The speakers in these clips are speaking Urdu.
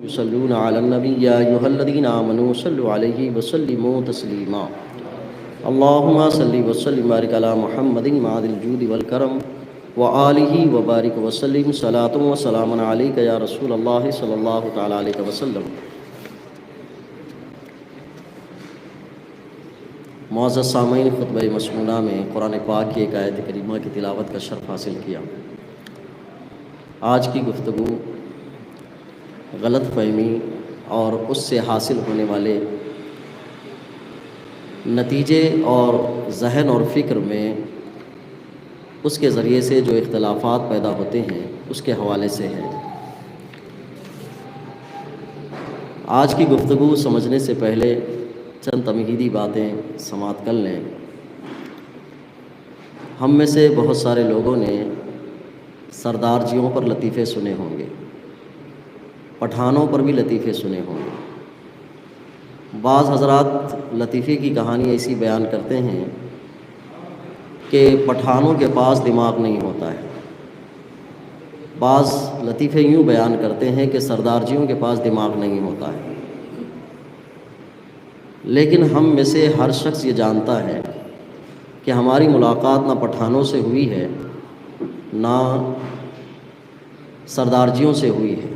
يصلون على النبي يا أيها الذين آمنوا صلوا عليه وسلموا تسليما اللهم صل وسلم وبارك على محمد معد الجود والكرم وآله وبارك وسلم صلاة وسلام عليك يا رسول الله صلى الله تعالى عليه وسلم۔ معزز سامعین، خطبہ مسمونہ میں قرآن پاک کی ایک آیت کریمہ کی تلاوت کا شرف حاصل کیا۔ آج کی گفتگو غلط فہمی اور اس سے حاصل ہونے والے نتیجے اور ذہن اور فکر میں اس کے ذریعے سے جو اختلافات پیدا ہوتے ہیں اس کے حوالے سے ہے۔ آج کی گفتگو سمجھنے سے پہلے چند تمہیدی باتیں سماعت کر لیں۔ ہم میں سے بہت سارے لوگوں نے سردار جیوں پر لطیفے سنے ہوں گے، پٹھانوں پر بھی لطیفے سنے ہوں گے۔ بعض حضرات لطیفے کی کہانی ایسی بیان کرتے ہیں کہ پٹھانوں کے پاس دماغ نہیں ہوتا ہے۔ بعض لطیفے یوں بیان کرتے ہیں کہ سردار جیوں کے پاس دماغ نہیں ہوتا ہے۔ لیکن ہم میں سے ہر شخص یہ جانتا ہے کہ ہماری ملاقات نہ پٹھانوں سے ہوئی ہے نہ سردار جیوں سے ہوئی ہے،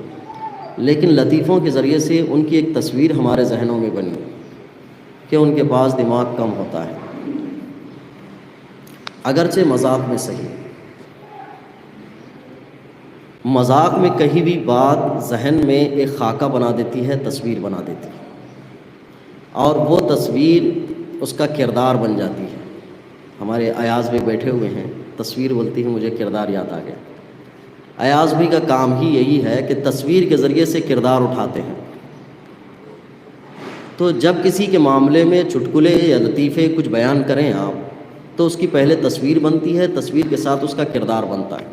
لیکن لطیفوں کے ذریعے سے ان کی ایک تصویر ہمارے ذہنوں میں بنی کہ ان کے پاس دماغ کم ہوتا ہے، اگرچہ مذاق میں صحیح۔ مذاق میں کہیں بھی بات ذہن میں ایک خاکہ بنا دیتی ہے، تصویر بنا دیتی ہے، اور وہ تصویر اس کا کردار بن جاتی ہے۔ ہمارے ایاز بھی بیٹھے ہوئے ہیں، تصویر بولتی ہے، مجھے کردار یاد آ گیا۔ ایاز بھی کا کام ہی یہی ہے کہ تصویر کے ذریعے سے کردار اٹھاتے ہیں۔ تو جب کسی کے معاملے میں چٹکلے یا لطیفے کچھ بیان کریں آپ، تو اس کی پہلے تصویر بنتی ہے، تصویر کے ساتھ اس کا کردار بنتا ہے۔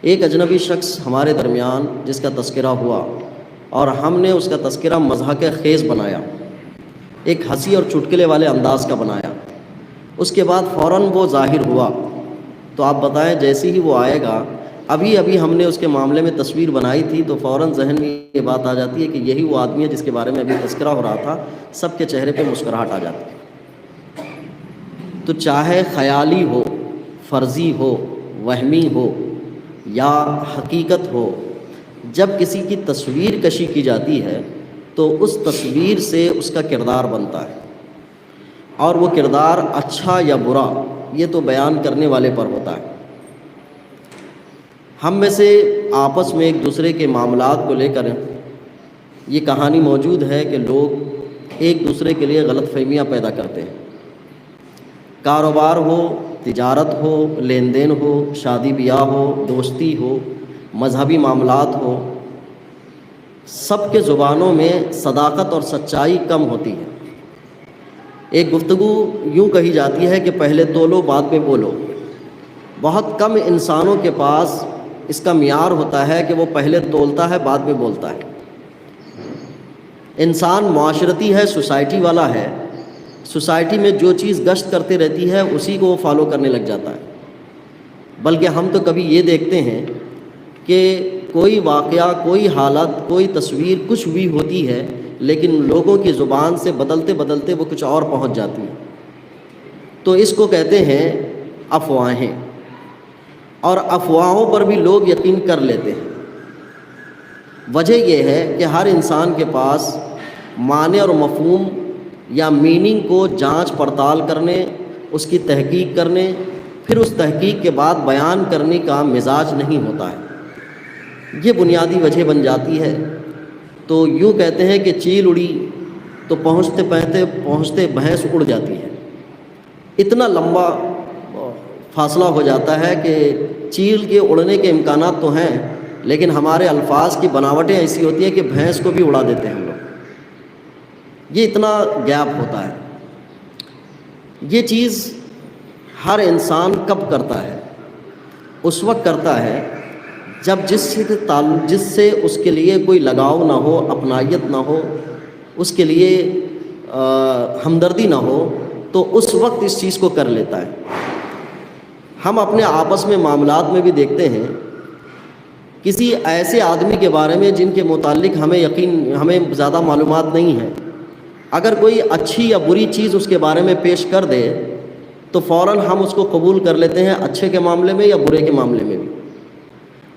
ایک اجنبی شخص ہمارے درمیان جس کا تذکرہ ہوا اور ہم نے اس کا تذکرہ مضحک خیز بنایا، ایک ہنسی اور چٹکلے والے انداز کا بنایا۔ اس کے بعد فوراً وہ ظاہر ہوا، تو آپ بتائیں جیسے ہی وہ آئے گا، ابھی ہم نے اس کے معاملے میں تصویر بنائی تھی تو فوراً ذہن میں یہ بات آ جاتی ہے کہ یہی وہ آدمی ہے جس کے بارے میں ابھی تذکرہ ہو رہا تھا، سب کے چہرے پہ مسکراہٹ آ جاتی ہے۔ تو چاہے خیالی ہو، فرضی ہو، وہمی ہو یا حقیقت ہو، جب کسی کی تصویر کشی کی جاتی ہے تو اس تصویر سے اس کا کردار بنتا ہے، اور وہ کردار اچھا یا برا یہ تو بیان کرنے والے پر ہوتا ہے۔ ہم میں سے آپس میں ایک دوسرے کے معاملات کو لے کر یہ کہانی موجود ہے کہ لوگ ایک دوسرے کے لیے غلط فہمیاں پیدا کرتے ہیں۔ کاروبار ہو، تجارت ہو، لین دین ہو، شادی بیاہ ہو، دوستی ہو، مذہبی معاملات ہو، سب کے زبانوں میں صداقت اور سچائی کم ہوتی ہے۔ ایک گفتگو یوں کہی جاتی ہے کہ پہلے تولو بعد میں بولو۔ بہت کم انسانوں کے پاس اس کا معیار ہوتا ہے کہ وہ پہلے تولتا ہے بعد میں بولتا ہے۔ انسان معاشرتی ہے، سوسائٹی والا ہے، سوسائٹی میں جو چیز گشت کرتے رہتی ہے اسی کو وہ فالو کرنے لگ جاتا ہے۔ بلکہ ہم تو کبھی یہ دیکھتے ہیں کہ کوئی واقعہ، کوئی حالت، کوئی تصویر کچھ بھی ہوتی ہے، لیکن لوگوں کی زبان سے بدلتے بدلتے وہ کچھ اور پہنچ جاتی ہے۔ تو اس کو کہتے ہیں افواہیں، اور افواہوں پر بھی لوگ یقین کر لیتے ہیں۔ وجہ یہ ہے کہ ہر انسان کے پاس معنی اور مفہوم یا میننگ کو جانچ پڑتال کرنے، اس کی تحقیق کرنے، پھر اس تحقیق کے بعد بیان کرنے کا مزاج نہیں ہوتا ہے۔ یہ بنیادی وجہ بن جاتی ہے۔ تو یوں کہتے ہیں کہ چیل اڑی تو پہنچتے بھینس اڑ جاتی ہے۔ اتنا لمبا فاصلہ ہو جاتا ہے کہ چیل کے اڑنے کے امکانات تو ہیں، لیکن ہمارے الفاظ کی بناوٹیں ایسی ہوتی ہیں کہ بھینس کو بھی اڑا دیتے ہیں ہم لوگ۔ یہ اتنا گیپ ہوتا ہے۔ یہ چیز ہر انسان کب کرتا ہے؟ اس وقت کرتا ہے جب جس سے اس کے لیے کوئی لگاؤ نہ ہو، اپنائیت نہ ہو، اس کے لیے ہمدردی نہ ہو، تو اس وقت اس چیز کو کر لیتا ہے۔ ہم اپنے آپس میں معاملات میں بھی دیکھتے ہیں کہ کسی ایسے آدمی کے بارے میں جن کے متعلق ہمیں زیادہ معلومات نہیں ہے، اگر کوئی اچھی یا بری چیز اس کے بارے میں پیش کر دے تو فوراً ہم اس کو قبول کر لیتے ہیں، اچھے کے معاملے میں یا برے کے معاملے میں بھی۔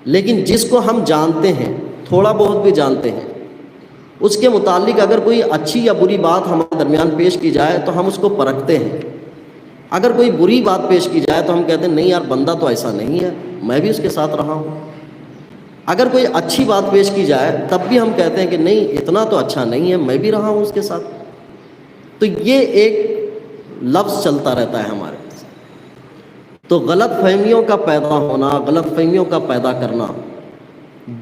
لیکن جس کو ہم جانتے ہیں، تھوڑا بہت بھی جانتے ہیں، اس کے متعلق اگر کوئی اچھی یا بری بات ہمارے درمیان پیش کی جائے تو ہم اس کو پرکھتے ہیں۔ اگر کوئی بری بات پیش کی جائے تو ہم کہتے ہیں نہیں یار، بندہ تو ایسا نہیں ہے، میں بھی اس کے ساتھ رہا ہوں۔ اگر کوئی اچھی بات پیش کی جائے تب بھی ہم کہتے ہیں کہ نہیں، اتنا تو اچھا نہیں ہے، میں بھی رہا ہوں اس کے ساتھ۔ تو یہ ایک لفظ چلتا رہتا ہے ہمارے۔ تو غلط فہمیوں کا پیدا ہونا، غلط فہمیوں کا پیدا کرنا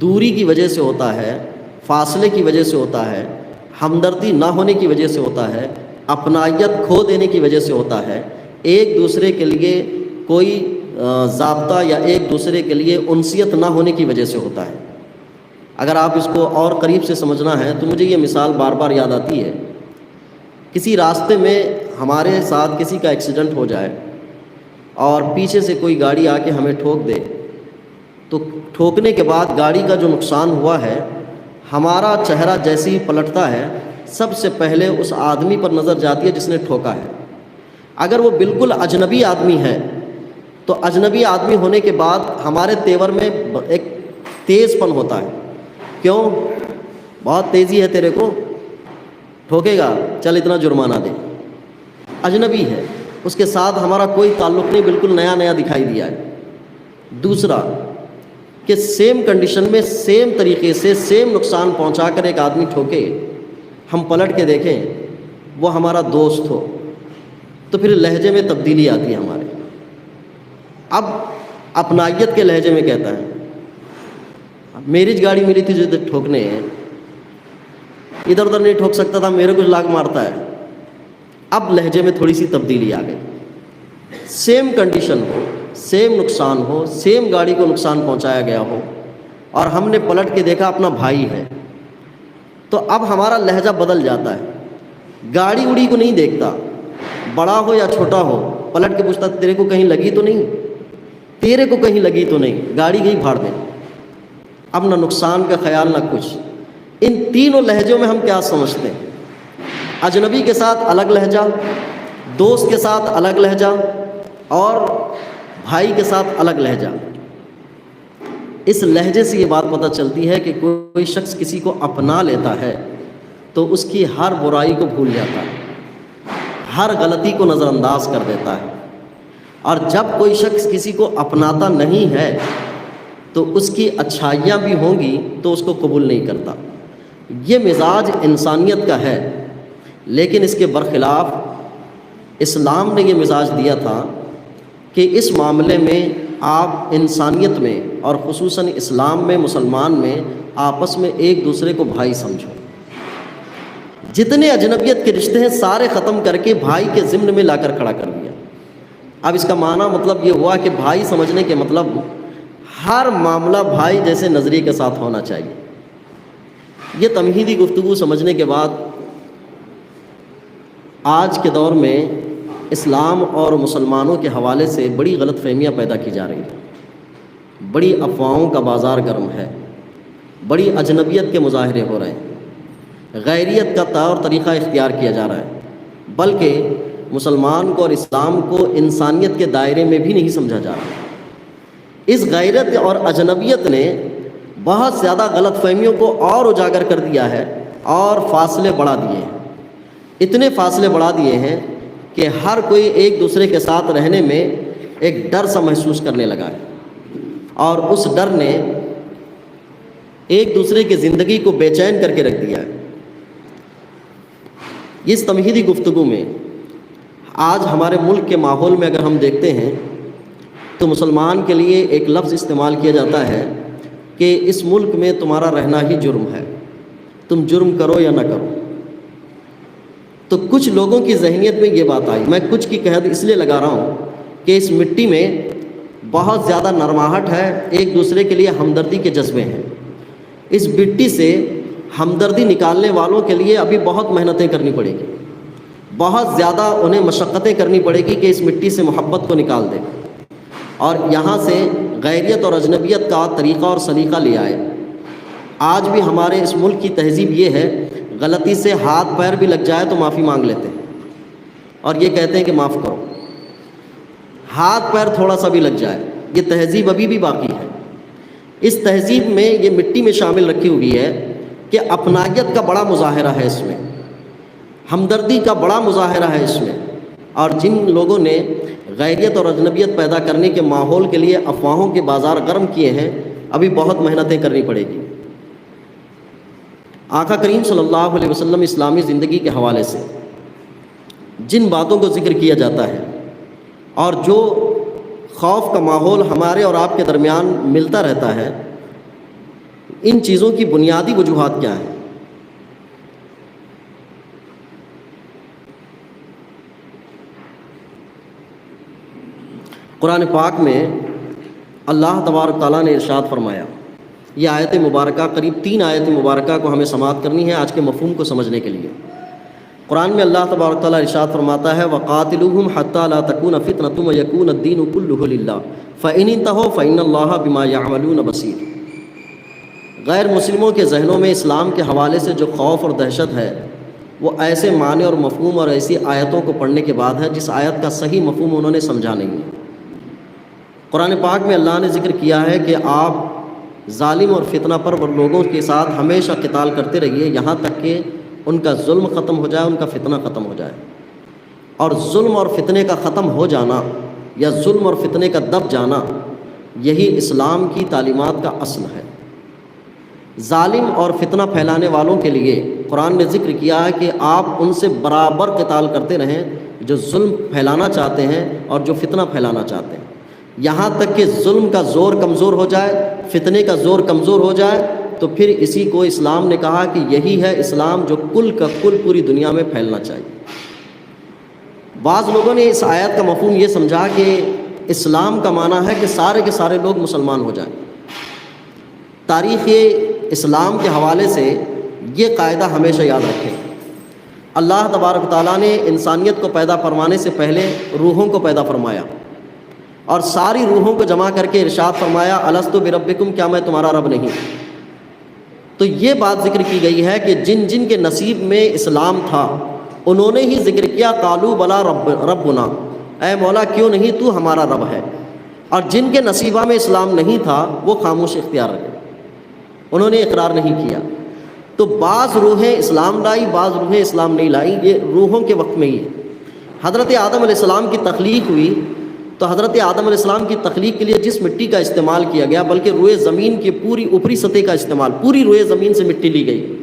دوری کی وجہ سے ہوتا ہے، فاصلے کی وجہ سے ہوتا ہے، ہمدردی نہ ہونے کی وجہ سے ہوتا ہے، اپنائیت کھو دینے کی وجہ سے ہوتا ہے، ایک دوسرے کے لیے کوئی ضابطہ یا ایک دوسرے کے لیے انسیت نہ ہونے کی وجہ سے ہوتا ہے۔ اگر آپ اس کو اور قریب سے سمجھنا ہے تو مجھے یہ مثال بار بار یاد آتی ہے۔ کسی راستے میں ہمارے ساتھ کسی کا ایکسیڈنٹ ہو جائے اور پیچھے سے کوئی گاڑی آ کے ہمیں ٹھوک دے، تو ٹھوکنے کے بعد گاڑی کا جو نقصان ہوا ہے، ہمارا چہرہ جیسے ہی پلٹتا ہے سب سے پہلے اس آدمی پر نظر جاتی ہے جس نے ٹھوکا ہے۔ اگر وہ بالکل اجنبی آدمی ہے تو اجنبی آدمی ہونے کے بعد ہمارے تیور میں ایک تیز پن ہوتا ہے، کیوں؟ بہت تیزی ہے تیرے کو، ٹھوکے گا، چل اتنا جرمانہ دے۔ اجنبی ہے، اس کے ساتھ ہمارا کوئی تعلق نہیں، بالکل نیا نیا دکھائی دیا ہے۔ دوسرا کہ سیم کنڈیشن میں سیم طریقے سے سیم نقصان پہنچا کر ایک آدمی ٹھوکے، ہم پلٹ کے دیکھیں وہ ہمارا دوست ہو تو پھر لہجے میں تبدیلی آتی ہے ہمارے۔ اب اپنائیت کے لہجے میں کہتا ہے میری گاڑی ملی تھی جو ٹھوکنے ہیں، ادھر ادھر نہیں ٹھوک سکتا تھا، میرے کو لاگ مارتا ہے۔ اب لہجے میں تھوڑی سی تبدیلی آ گئی۔ سیم کنڈیشن ہو، سیم نقصان ہو، سیم گاڑی کو نقصان پہنچایا گیا ہو اور ہم نے پلٹ کے دیکھا اپنا بھائی ہے، تو اب ہمارا لہجہ بدل جاتا ہے۔ گاڑی اڑی کو نہیں دیکھتا، بڑا ہو یا چھوٹا ہو، پلٹ کے پوچھتا تیرے کو کہیں لگی تو نہیں، تیرے کو کہیں لگی تو نہیں، گاڑی گئی پھاڑ دے۔ اب نہ نقصان کا خیال نہ کچھ۔ ان تینوں لہجوں میں ہم کیا سمجھتے ہیں؟ اجنبی کے ساتھ الگ لہجہ، دوست کے ساتھ الگ لہجہ اور بھائی کے ساتھ الگ لہجہ۔ اس لہجے سے یہ بات پتہ چلتی ہے کہ کوئی شخص کسی کو اپنا لیتا ہے تو اس کی ہر برائی کو بھول جاتا ہے، ہر غلطی کو نظر انداز کر دیتا ہے، اور جب کوئی شخص کسی کو اپناتا نہیں ہے تو اس کی اچھائیاں بھی ہوں گی تو اس کو قبول نہیں کرتا۔ یہ مزاج انسانیت کا ہے، لیکن اس کے برخلاف اسلام نے یہ مزاج دیا تھا کہ اس معاملے میں آپ انسانیت میں اور خصوصاً اسلام میں، مسلمان میں آپس میں ایک دوسرے کو بھائی سمجھو۔ جتنے اجنبیت کے رشتے ہیں سارے ختم کر کے بھائی کے ضمن میں لا کر کھڑا کر دیا۔ اب اس کا معنی مطلب یہ ہوا کہ بھائی سمجھنے کے مطلب ہر معاملہ بھائی جیسے نظریے کے ساتھ ہونا چاہیے۔ یہ تمہیدی گفتگو سمجھنے کے بعد آج کے دور میں اسلام اور مسلمانوں کے حوالے سے بڑی غلط فہمیاں پیدا کی جا رہی ہیں، بڑی افواہوں کا بازار گرم ہے، بڑی اجنبیت کے مظاہرے ہو رہے ہیں، غیریت کا طور طریقہ اختیار کیا جا رہا ہے، بلکہ مسلمان کو اور اسلام کو انسانیت کے دائرے میں بھی نہیں سمجھا جا رہا۔ اس غیرت اور اجنبیت نے بہت زیادہ غلط فہمیوں کو اور اجاگر کر دیا ہے اور فاصلے بڑھا دیے ہیں۔ اتنے فاصلے بڑھا دیے ہیں کہ ہر کوئی ایک دوسرے کے ساتھ رہنے میں ایک ڈر سا محسوس کرنے لگا ہے، اور اس ڈر نے ایک دوسرے کی زندگی کو بے چین کر کے رکھ دیا ہے۔ اس تمہیدی گفتگو میں آج ہمارے ملک کے ماحول میں اگر ہم دیکھتے ہیں تو مسلمان کے لیے ایک لفظ استعمال کیا جاتا ہے کہ اس ملک میں تمہارا رہنا ہی جرم ہے، تم جرم کرو یا نہ کرو۔ تو کچھ لوگوں کی ذہنیت میں یہ بات آئی، میں کچھ کی قید اس لیے لگا رہا ہوں کہ اس مٹی میں بہت زیادہ نرماہٹ ہے، ایک دوسرے کے لیے ہمدردی کے جذبے ہیں۔ اس مٹی سے ہمدردی نکالنے والوں کے لیے ابھی بہت محنتیں کرنی پڑے گی، بہت زیادہ انہیں مشقتیں کرنی پڑے گی کہ اس مٹی سے محبت کو نکال دیں اور یہاں سے غیریت اور اجنبیت کا طریقہ اور سلیقہ لے آئے۔ آج بھی ہمارے اس ملک کی تہذیب یہ ہے، غلطی سے ہاتھ پیر بھی لگ جائے تو معافی مانگ لیتے ہیں اور یہ کہتے ہیں کہ معاف کرو۔ ہاتھ پیر تھوڑا سا بھی لگ جائے، یہ تہذیب ابھی بھی باقی ہے۔ اس تہذیب میں یہ مٹی میں شامل رکھی ہوئی ہے کہ اپنائیت کا بڑا مظاہرہ ہے اس میں، ہمدردی کا بڑا مظاہرہ ہے اس میں، اور جن لوگوں نے غیریت اور اجنبیت پیدا کرنے کے ماحول کے لیے افواہوں کے بازار گرم کیے ہیں، ابھی بہت محنتیں کرنی پڑے گی۔ آقا کریم صلی اللہ علیہ وسلم اسلامی زندگی کے حوالے سے جن باتوں کو ذکر کیا جاتا ہے اور جو خوف کا ماحول ہمارے اور آپ کے درمیان ملتا رہتا ہے، ان چیزوں کی بنیادی وجوہات کیا ہیں؟ قرآن پاک میں اللہ تبارک تعالیٰ نے ارشاد فرمایا، یہ آیت مبارکہ قریب 3 آیت مبارکہ کو ہمیں سماعت کرنی ہے آج کے مفہوم کو سمجھنے کے لیے۔ قرآن میں اللہ تبارک تعالیٰ ارشاد فرماتا ہے، وَقَاتِلُوهُمْ حَتَّى لَا تَكُونَ فِتْنَةٌ وَيَكُونَ الدِّينُ كُلُّهُ لِلَّهِ فَإِنِ انتَهُوا فَإِنَّ اللَّهَ بِمَا يَعْمَلُونَ بَصِيرٌ۔ غیر مسلموں کے ذہنوں میں اسلام کے حوالے سے جو خوف اور دہشت ہے، وہ ایسے معنی اور مفہوم اور ایسی آیتوں کو پڑھنے کے بعد ہے جس آیت کا صحیح مفہوم انہوں نے سمجھا نہیں ہے۔ قرآن پاک میں اللہ نے ذکر کیا ہے کہ آپ ظالم اور فتنہ پر لوگوں کے ساتھ ہمیشہ قتال کرتے رہیے یہاں تک کہ ان کا ظلم ختم ہو جائے، ان کا فتنہ ختم ہو جائے۔ اور ظلم اور فتنے کا ختم ہو جانا یا ظلم اور فتنے کا دب جانا، یہی اسلام کی تعلیمات کا اصل ہے۔ ظالم اور فتنہ پھیلانے والوں کے لیے قرآن نے ذکر کیا ہے کہ آپ ان سے برابر قتال کرتے رہیں جو ظلم پھیلانا چاہتے ہیں اور جو فتنہ پھیلانا چاہتے ہیں، یہاں تک کہ ظلم کا زور کمزور ہو جائے، فتنے کا زور کمزور ہو جائے، تو پھر اسی کو اسلام نے کہا کہ یہی ہے اسلام جو کل کا کل پوری دنیا میں پھیلنا چاہیے۔ بعض لوگوں نے اس آیت کا مفہوم یہ سمجھا کہ اسلام کا معنی ہے کہ سارے کے سارے لوگ مسلمان ہو جائیں۔ تاریخ اسلام کے حوالے سے یہ قاعدہ ہمیشہ یاد رکھیں، اللہ تبارک تعالیٰ نے انسانیت کو پیدا فرمانے سے پہلے روحوں کو پیدا فرمایا اور ساری روحوں کو جمع کر کے ارشاد فرمایا، الست بربکم، کیا میں تمہارا رب نہیں؟ تو یہ بات ذکر کی گئی ہے کہ جن جن کے نصیب میں اسلام تھا انہوں نے ہی ذکر کیا، قالوا بلا ربنا، اے مولا کیوں نہیں تو ہمارا رب ہے۔ اور جن کے نصیبہ میں اسلام نہیں تھا وہ خاموش اختیار رکھے، انہوں نے اقرار نہیں کیا۔ تو بعض روحیں اسلام لائی، بعض روحیں اسلام نہیں لائی، یہ روحوں کے وقت میں ہی ہے۔ حضرت آدم علیہ السلام کی تخلیق ہوئی تو حضرت آدم علیہ السلام کی تخلیق کے لیے جس مٹی کا استعمال کیا گیا، بلکہ روئے زمین کی پوری اوپری سطح کا استعمال، پوری روئے زمین سے مٹی لی گئی،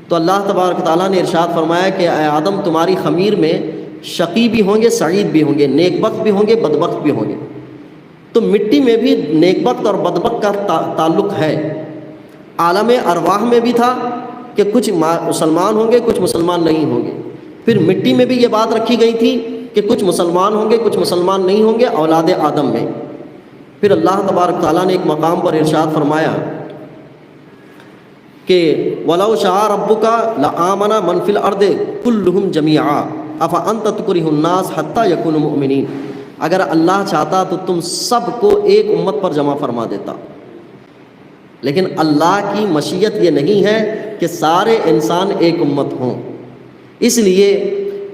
تو اللہ تبارک تعالیٰ نے ارشاد فرمایا کہ اے آدم تمہاری خمیر میں شقی بھی ہوں گے، سعید بھی ہوں گے، نیک بخت بھی ہوں گے، بدبخت بھی ہوں گے۔ تو مٹی میں بھی نیک بخت اور بدبخت کا تعلق ہے۔ عالم ارواح میں بھی تھا کہ کچھ مسلمان ہوں گے، کچھ مسلمان نہیں ہوں گے۔ پھر مٹی میں بھی یہ بات رکھی گئی تھی کہ کچھ مسلمان ہوں گے، کچھ مسلمان نہیں ہوں گے، اولاد آدم میں۔ پھر اللہ تبارک تعالیٰ نے ایک مقام پر ارشاد فرمایا کہ وَلَوْ شَاءَ رَبُّكَ لَآمَنَ مَنْ فِي الْأَرْضِ كُلُّهُمْ جَمِيعًا أَفَأَنْتَ تُكْرِهُ النَّاسَ حَتَّى يَكُونُوا مُؤْمِنِينَ۔ اگر اللہ چاہتا تو تم سب کو ایک امت پر جمع فرما دیتا، لیکن اللہ کی مشیت یہ نہیں ہے کہ سارے انسان ایک امت ہوں، اس لیے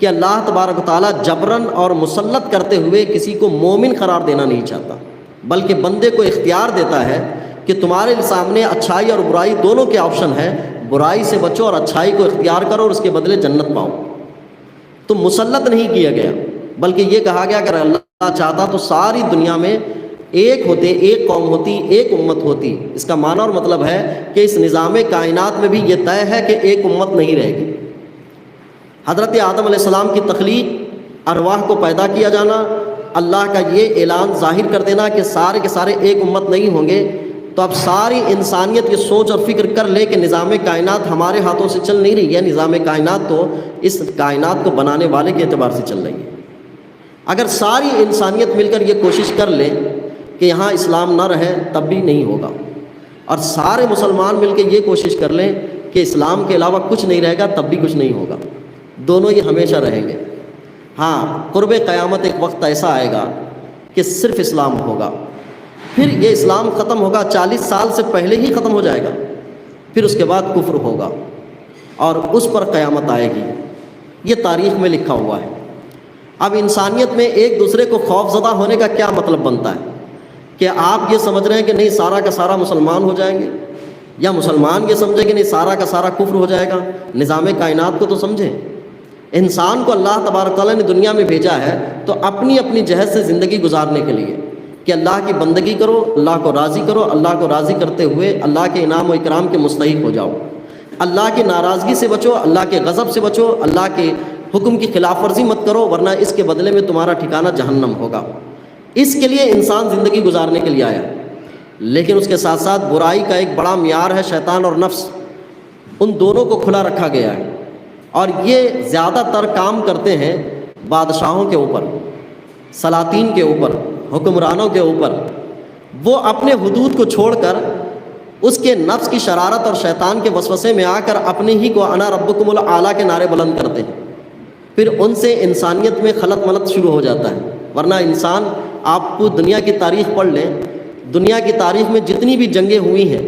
کہ اللہ تبارک تعالیٰ جبراً اور مسلط کرتے ہوئے کسی کو مومن قرار دینا نہیں چاہتا، بلکہ بندے کو اختیار دیتا ہے کہ تمہارے سامنے اچھائی اور برائی دونوں کے آپشن ہیں، برائی سے بچو اور اچھائی کو اختیار کرو اور اس کے بدلے جنت پاؤ۔ تو مسلط نہیں کیا گیا، بلکہ یہ کہا گیا اگر اللہ چاہتا تو ساری دنیا میں ایک ہوتے، ایک قوم ہوتی، ایک امت ہوتی۔ اس کا معنی اور مطلب ہے کہ اس نظام کائنات میں بھی یہ طے ہے کہ ایک امت نہیں رہے گی۔ حضرت آدم علیہ السلام کی تخلیق، ارواح کو پیدا کیا جانا، اللہ کا یہ اعلان ظاہر کر دینا کہ سارے کے سارے ایک امت نہیں ہوں گے، تو اب ساری انسانیت یہ سوچ اور فکر کر لے کہ نظام کائنات ہمارے ہاتھوں سے چل نہیں رہی ہے، نظام کائنات تو اس کائنات کو بنانے والے کے اعتبار سے چل رہی ہے۔ اگر ساری انسانیت مل کر یہ کوشش کر لے کہ یہاں اسلام نہ رہے تب بھی نہیں ہوگا، اور سارے مسلمان مل کے یہ کوشش کر لیں کہ اسلام کے علاوہ کچھ نہیں رہے گا تب بھی کچھ نہیں ہوگا، دونوں یہ ہمیشہ رہیں گے۔ ہاں، قرب قیامت ایک وقت ایسا آئے گا کہ صرف اسلام ہوگا، پھر یہ اسلام ختم ہوگا 40 سال سے پہلے ہی ختم ہو جائے گا، پھر اس کے بعد کفر ہوگا اور اس پر قیامت آئے گی۔ یہ تاریخ میں لکھا ہوا ہے۔ اب انسانیت میں ایک دوسرے کو خوف زدہ ہونے کا کیا مطلب بنتا ہے کہ آپ یہ سمجھ رہے ہیں کہ نہیں سارا کا سارا مسلمان ہو جائیں گے، یا مسلمان یہ سمجھے کہ نہیں سارا کا سارا کفر ہو جائے گا؟ نظام کائنات کو تو سمجھیں۔ انسان کو اللہ تبارک تعالیٰ نے دنیا میں بھیجا ہے تو اپنی اپنی جہت سے زندگی گزارنے کے لیے، کہ اللہ کی بندگی کرو، اللہ کو راضی کرو، اللہ کو راضی کرتے ہوئے اللہ کے انعام و اکرام کے مستحق ہو جاؤ، اللہ کی ناراضگی سے بچو، اللہ کے غضب سے بچو، اللہ کے حکم کی خلاف ورزی مت کرو، ورنہ اس کے بدلے میں تمہارا ٹھکانہ جہنم ہوگا۔ اس کے لیے انسان زندگی گزارنے کے لیے آیا، لیکن اس کے ساتھ ساتھ برائی کا ایک بڑا معیار ہے شیطان اور نفس، ان دونوں کو کھلا رکھا گیا ہے، اور یہ زیادہ تر کام کرتے ہیں بادشاہوں کے اوپر، سلاطین کے اوپر، حکمرانوں کے اوپر۔ وہ اپنے حدود کو چھوڑ کر اس کے نفس کی شرارت اور شیطان کے وسوسے میں آ کر اپنے ہی کو انا ربکم الاعلیٰ کے نعرے بلند کرتے ہیں، پھر ان سے انسانیت میں خلط ملط شروع ہو جاتا ہے۔ ورنہ انسان، آپ کو دنیا کی تاریخ پڑھ لیں، دنیا کی تاریخ میں جتنی بھی جنگیں ہوئی ہیں،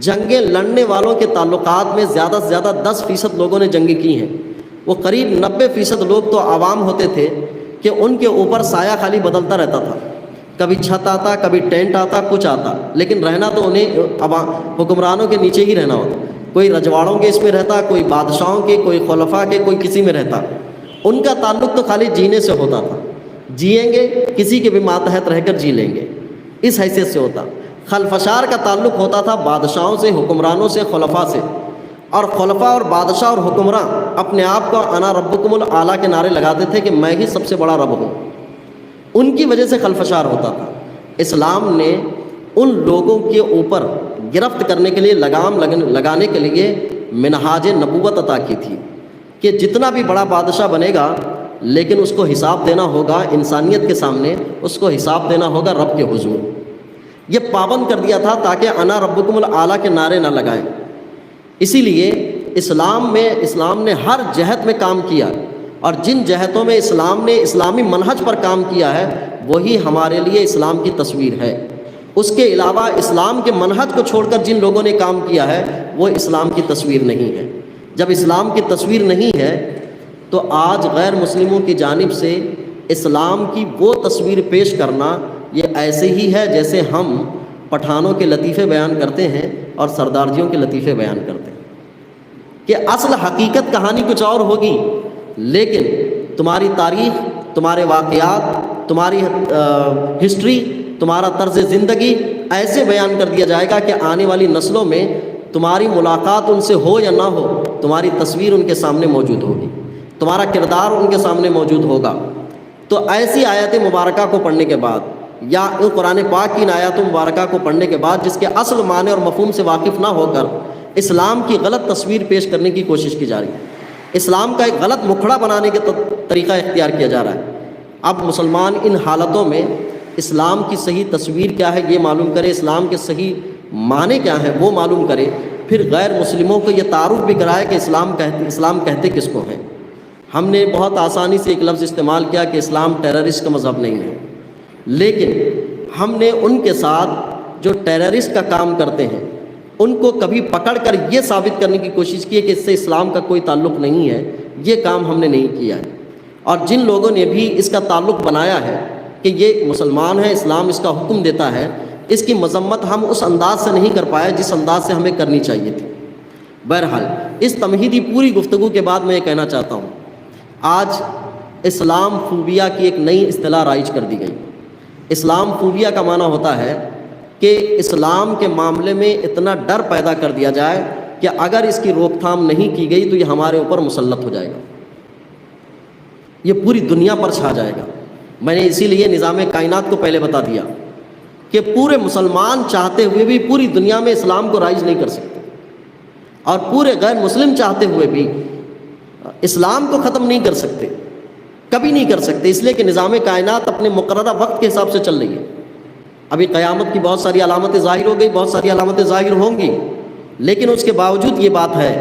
جنگیں لڑنے والوں کے تعلقات میں زیادہ سے زیادہ 10% لوگوں نے جنگیں کی ہیں، وہ قریب 90% لوگ تو عوام ہوتے تھے کہ ان کے اوپر سایہ خالی بدلتا رہتا تھا، کبھی چھت آتا، کبھی ٹینٹ آتا، کچھ آتا، لیکن رہنا تو انہیں حکمرانوں کے نیچے ہی رہنا ہوتا۔ کوئی رجواڑوں کے اس میں رہتا، کوئی بادشاہوں کے، کوئی خلفاء کے، کوئی کسی میں رہتا۔ ان کا تعلق تو خالی جینے سے ہوتا تھا، جئیں گے کسی کے بھی ماتحت رہ کر جی لیں گے، اس حیثیت سے ہوتا۔ خلفشار کا تعلق ہوتا تھا بادشاہوں سے، حکمرانوں سے، خلفاء سے، اور خلفاء اور بادشاہ اور حکمراں اپنے آپ کو انا ربکم الاعلیٰ کے نعرے لگاتے تھے کہ میں ہی سب سے بڑا رب ہوں، ان کی وجہ سے خلفشار ہوتا تھا۔ اسلام نے ان لوگوں کے اوپر گرفت کرنے کے لیے، لگام لگانے کے لیے منہاج نبوت عطا کی تھی کہ جتنا بھی بڑا بادشاہ بنے گا لیکن اس کو حساب دینا ہوگا انسانیت کے سامنے، اس کو حساب دینا ہوگا رب کے حضور۔ یہ پابند کر دیا تھا تاکہ انا ربکم الاعلیٰ کے نعرے نہ لگائیں۔ اسی لیے اسلام نے ہر جہت میں کام کیا، اور جن جہتوں میں اسلام نے اسلامی منہج پر کام کیا ہے وہی ہمارے لیے اسلام کی تصویر ہے۔ اس کے علاوہ اسلام کے منہج کو چھوڑ کر جن لوگوں نے کام کیا ہے وہ اسلام کی تصویر نہیں ہے۔ جب اسلام کی تصویر نہیں ہے تو آج غیر مسلموں کی جانب سے اسلام کی وہ تصویر پیش کرنا یہ ایسے ہی ہے جیسے ہم پٹھانوں کے لطیفے بیان کرتے ہیں اور سردارجیوں کے لطیفے بیان کرتے ہیں، کہ اصل حقیقت کہانی کچھ اور ہوگی، لیکن تمہاری تاریخ، تمہارے واقعات، تمہاری ہسٹری، تمہارا طرز زندگی ایسے بیان کر دیا جائے گا کہ آنے والی نسلوں میں تمہاری ملاقات ان سے ہو یا نہ ہو، تمہاری تصویر ان کے سامنے موجود ہوگی، تمہارا کردار ان کے سامنے موجود ہوگا۔ تو ایسی آیت مبارکہ کو پڑھنے کے بعد، یا ان قرآن پاک کی ان آیات مبارکہ کو پڑھنے کے بعد جس کے اصل معنی اور مفہوم سے واقف نہ ہو کر اسلام کی غلط تصویر پیش کرنے کی کوشش کی جا رہی ہے، اسلام کا ایک غلط مکھڑا بنانے کا طریقہ اختیار کیا جا رہا ہے۔ اب مسلمان ان حالتوں میں اسلام کی صحیح تصویر کیا ہے یہ معلوم کرے، اسلام کے صحیح معنی کیا ہیں وہ معلوم کرے، پھر غیر مسلموں کو یہ تعارف بھی کرائے کہ اسلام کہتے کس کو ہیں۔ ہم نے بہت آسانی سے ایک لفظ استعمال کیا کہ اسلام ٹیررسٹ کا مذہب نہیں ہے، لیکن ہم نے ان کے ساتھ جو ٹیررسٹ کا کام کرتے ہیں ان کو کبھی پکڑ کر یہ ثابت کرنے کی کوشش کی ہے کہ اس سے اسلام کا کوئی تعلق نہیں ہے، یہ کام ہم نے نہیں کیا ہے۔ اور جن لوگوں نے بھی اس کا تعلق بنایا ہے کہ یہ مسلمان ہے، اسلام اس کا حکم دیتا ہے، اس کی مذمت ہم اس انداز سے نہیں کر پائے جس انداز سے ہمیں کرنی چاہیے تھی۔ بہرحال اس تمہیدی پوری گفتگو کے بعد میں یہ کہنا چاہتا ہوں، آج اسلام فوبیا کی ایک نئی اصطلاح رائج کر دی گئی۔ اسلام فوبیا کا معنی ہوتا ہے کہ اسلام کے معاملے میں اتنا ڈر پیدا کر دیا جائے کہ اگر اس کی روک تھام نہیں کی گئی تو یہ ہمارے اوپر مسلط ہو جائے گا، یہ پوری دنیا پر چھا جائے گا۔ میں نے اسی لیے نظام کائنات کو پہلے بتا دیا کہ پورے مسلمان چاہتے ہوئے بھی پوری دنیا میں اسلام کو رائج نہیں کر سکتے، اور پورے غیر مسلم چاہتے ہوئے بھی اسلام کو ختم نہیں کر سکتے، کبھی نہیں کر سکتے، اس لیے کہ نظام کائنات اپنے مقررہ وقت کے حساب سے چل رہی ہے۔ ابھی قیامت کی بہت ساری علامتیں ظاہر ہو گئی، بہت ساری علامتیں ظاہر ہوں گی، لیکن اس کے باوجود یہ بات ہے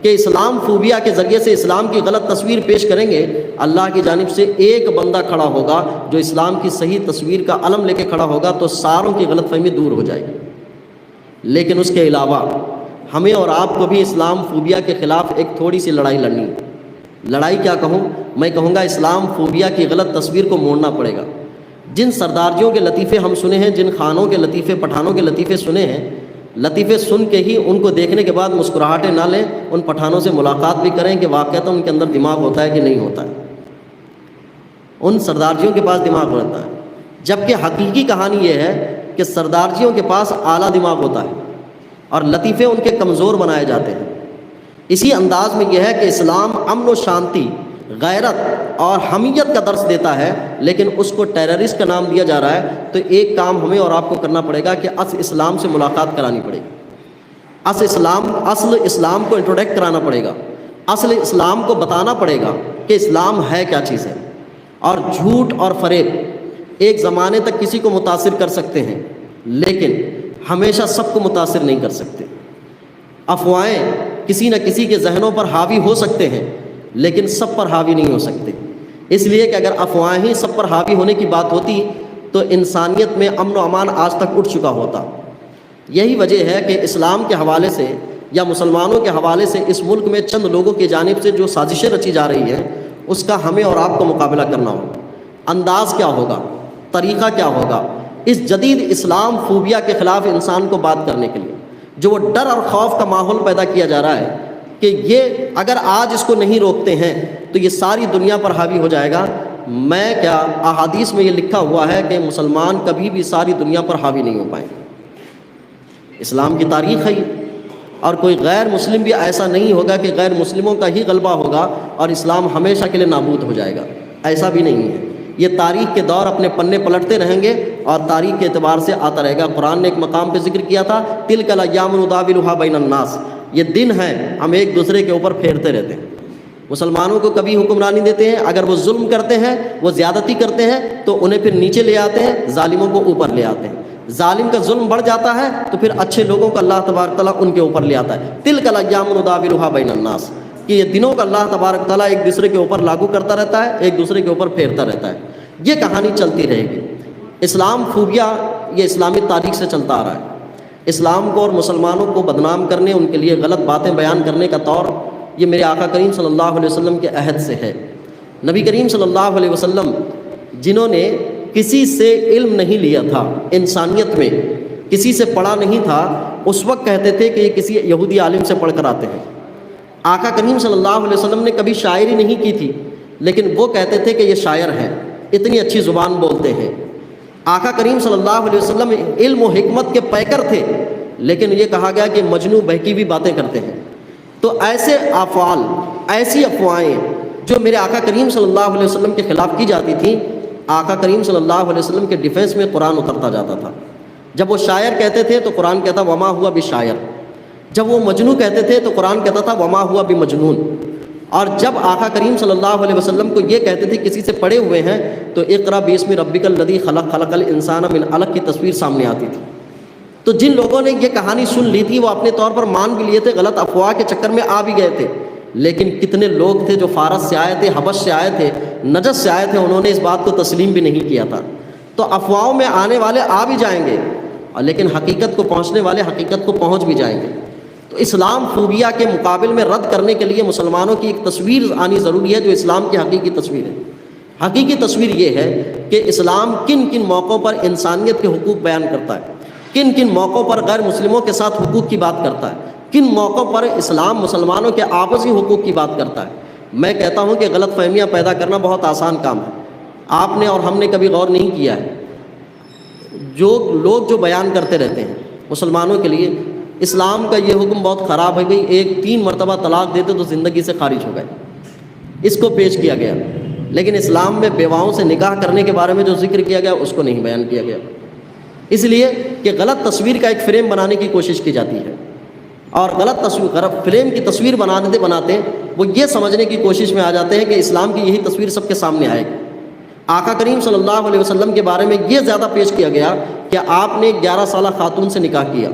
کہ اسلام فوبیا کے ذریعے سے اسلام کی غلط تصویر پیش کریں گے، اللہ کی جانب سے ایک بندہ کھڑا ہوگا جو اسلام کی صحیح تصویر کا علم لے کے کھڑا ہوگا تو ساروں کی غلط فہمی دور ہو جائے گی۔ لیکن اس کے علاوہ ہمیں اور آپ کو بھی اسلام فوبیا کے خلاف ایک تھوڑی سی لڑائی لڑنی ہے۔ لڑائی کیا کہوں، میں کہوں گا اسلام فوبیا کی غلط تصویر کو موڑنا پڑے گا۔ جن سردارجیوں کے لطیفے ہم سنے ہیں، جن خانوں کے لطیفے، پٹھانوں کے لطیفے سنے ہیں، لطیفے سن کے ہی ان کو دیکھنے کے بعد مسکراہٹیں نہ لیں، ان پٹھانوں سے ملاقات بھی کریں کہ واقعتاً ان کے اندر دماغ ہوتا ہے کہ نہیں ہوتا ہے۔ ان سردارجیوں کے پاس دماغ ہوتا ہے، جبکہ حقیقی کہانی یہ ہے کہ سردارجیوں کے پاس اعلیٰ دماغ ہوتا ہے اور لطیفے ان کے کمزور بنائے جاتے ہیں۔ اسی انداز میں یہ ہے کہ اسلام امن و شانتی، غیرت اور حمیت کا درس دیتا ہے، لیکن اس کو ٹیررسٹ کا نام دیا جا رہا ہے۔ تو ایک کام ہمیں اور آپ کو کرنا پڑے گا کہ اصل اسلام سے ملاقات کرانی پڑے گی، اصل اسلام کو انٹروڈکٹ کرانا پڑے گا، اصل اسلام کو بتانا پڑے گا کہ اسلام ہے کیا چیز ہے۔ اور جھوٹ اور فریب ایک زمانے تک کسی کو متاثر کر سکتے ہیں، لیکن ہمیشہ سب کو متاثر نہیں کر سکتے۔ افواہیں کسی نہ کسی کے ذہنوں پر حاوی ہو سکتے ہیں، لیکن سب پر حاوی نہیں ہو سکتے۔ اس لیے کہ اگر افواہیں ہی سب پر حاوی ہونے کی بات ہوتی تو انسانیت میں امن و امان آج تک اٹھ چکا ہوتا۔ یہی وجہ ہے کہ اسلام کے حوالے سے یا مسلمانوں کے حوالے سے اس ملک میں چند لوگوں کی جانب سے جو سازشیں رچی جا رہی ہیں، اس کا ہمیں اور آپ کو مقابلہ کرنا ہوگا۔ انداز کیا ہوگا، طریقہ کیا ہوگا اس جدید اسلام فوبیا کے خلاف انسان کو بات کرنے کے لیے، جو وہ ڈر اور خوف کا ماحول پیدا کیا جا رہا ہے کہ یہ اگر آج اس کو نہیں روکتے ہیں تو یہ ساری دنیا پر حاوی ہو جائے گا۔ میں کیا، احادیث میں یہ لکھا ہوا ہے کہ مسلمان کبھی بھی ساری دنیا پر حاوی نہیں ہو پائیں گے۔ اسلام کی تاریخ ہے، اور کوئی غیر مسلم بھی ایسا نہیں ہوگا کہ غیر مسلموں کا ہی غلبہ ہوگا اور اسلام ہمیشہ کے لیے نابود ہو جائے گا، ایسا بھی نہیں ہے۔ یہ تاریخ کے دور اپنے پنے پلٹتے رہیں گے اور تاریخ کے اعتبار سے آتا رہے گا۔ قرآن نے ایک مقام پہ ذکر کیا تھا، تلک الایام نداولها بین الناس، یہ دن ہیں ہم ایک دوسرے کے اوپر پھیرتے رہتے ہیں۔ مسلمانوں کو کبھی حکمرانی دیتے ہیں، اگر وہ ظلم کرتے ہیں، وہ زیادتی کرتے ہیں تو انہیں پھر نیچے لے آتے ہیں، ظالموں کو اوپر لے آتے ہیں۔ ظالم کا ظلم بڑھ جاتا ہے تو پھر اچھے لوگوں کو اللہ تبارک تعالیٰ ان کے اوپر لے آتا ہے۔ تلک الایام نداولها بین الناس، کہ یہ دنوں کا اللہ تبارک تعالیٰ ایک دوسرے کے اوپر لاگو کرتا رہتا ہے، ایک دوسرے کے اوپر پھیرتا رہتا ہے۔ یہ کہانی چلتی رہے گی۔ اسلام فوبیا یہ اسلامی تاریخ سے چلتا آ رہا ہے۔ اسلام کو اور مسلمانوں کو بدنام کرنے، ان کے لیے غلط باتیں بیان کرنے کا طور یہ میرے آقا کریم صلی اللہ علیہ وسلم کے عہد سے ہے۔ نبی کریم صلی اللہ علیہ وسلم جنہوں نے کسی سے علم نہیں لیا تھا، انسانیت میں کسی سے پڑھا نہیں تھا، اس وقت کہتے تھے کہ یہ کسی یہودی عالم سے پڑھ کر آتے ہیں۔ آقا کریم صلی اللہ علیہ وسلم نے کبھی شاعری نہیں کی تھی، لیکن وہ کہتے تھے کہ یہ شاعر ہیں، اتنی اچھی زبان بولتے ہیں۔ آقا کریم صلی اللہ علیہ وسلم علم و حکمت کے پیکر تھے، لیکن یہ کہا گیا کہ مجنوں بہکی بھی باتیں کرتے ہیں۔ تو ایسے افعال، ایسی افواہیں جو میرے آقا کریم صلی اللہ علیہ وسلم کے خلاف کی جاتی تھیں، آقا کریم صلی اللہ علیہ وسلم کے ڈیفینس میں قرآن اترتا جاتا تھا۔ جب وہ شاعر کہتے تھے تو قرآن کہتا وما ہوا بشاعر، جب وہ مجنون کہتے تھے تو قرآن کہتا تھا وما ہوا بمجنون۔ اور جب آقا کریم صلی اللہ علیہ وسلم کو یہ کہتے تھے کسی سے پڑھے ہوئے ہیں تو اقرا باسم ربک الذی خلق، خلق الانسان من علق کی تصویر سامنے آتی تھی۔ تو جن لوگوں نے یہ کہانی سن لی تھی وہ اپنے طور پر مان بھی لیے تھے، غلط افواہ کے چکر میں آ بھی گئے تھے، لیکن کتنے لوگ تھے جو فارس سے آئے تھے، حبش سے آئے تھے، نجد سے آئے تھے، انہوں نے اس بات کو تسلیم بھی نہیں کیا تھا۔ تو افواہوں میں آنے والے آ بھی جائیں گے، لیکن حقیقت کو پہنچنے والے حقیقت کو پہنچ بھی جائیں گے۔ تو اسلام فوبیا کے مقابل میں رد کرنے کے لیے مسلمانوں کی ایک تصویر آنی ضروری ہے جو اسلام کی حقیقی تصویر ہے۔ حقیقی تصویر یہ ہے کہ اسلام کن کن موقعوں پر انسانیت کے حقوق بیان کرتا ہے، کن کن موقعوں پر غیر مسلموں کے ساتھ حقوق کی بات کرتا ہے، کن موقعوں پر اسلام مسلمانوں کے آپسی حقوق کی بات کرتا ہے۔ میں کہتا ہوں کہ غلط فہمیاں پیدا کرنا بہت آسان کام ہے۔ آپ نے اور ہم نے کبھی غور نہیں کیا ہے، جو لوگ جو بیان کرتے رہتے ہیں مسلمانوں کے لیے اسلام کا یہ حکم بہت خراب ہے، گئی 3 مرتبہ طلاق دیتے تو زندگی سے خارج ہو گئے، اس کو پیش کیا گیا، لیکن اسلام میں بیواؤں سے نکاح کرنے کے بارے میں جو ذکر کیا گیا اس کو نہیں بیان کیا گیا، اس لیے کہ غلط تصویر کا ایک فریم بنانے کی کوشش کی جاتی ہے، اور غلط فریم کی تصویر بناتے وہ یہ سمجھنے کی کوشش میں آ جاتے ہیں کہ اسلام کی یہی تصویر سب کے سامنے آئے گی۔ آقا کریم صلی اللہ علیہ وسلم کے بارے میں یہ زیادہ پیش کیا گیا کہ آپ نے 11 سالہ خاتون سے نکاح کیا،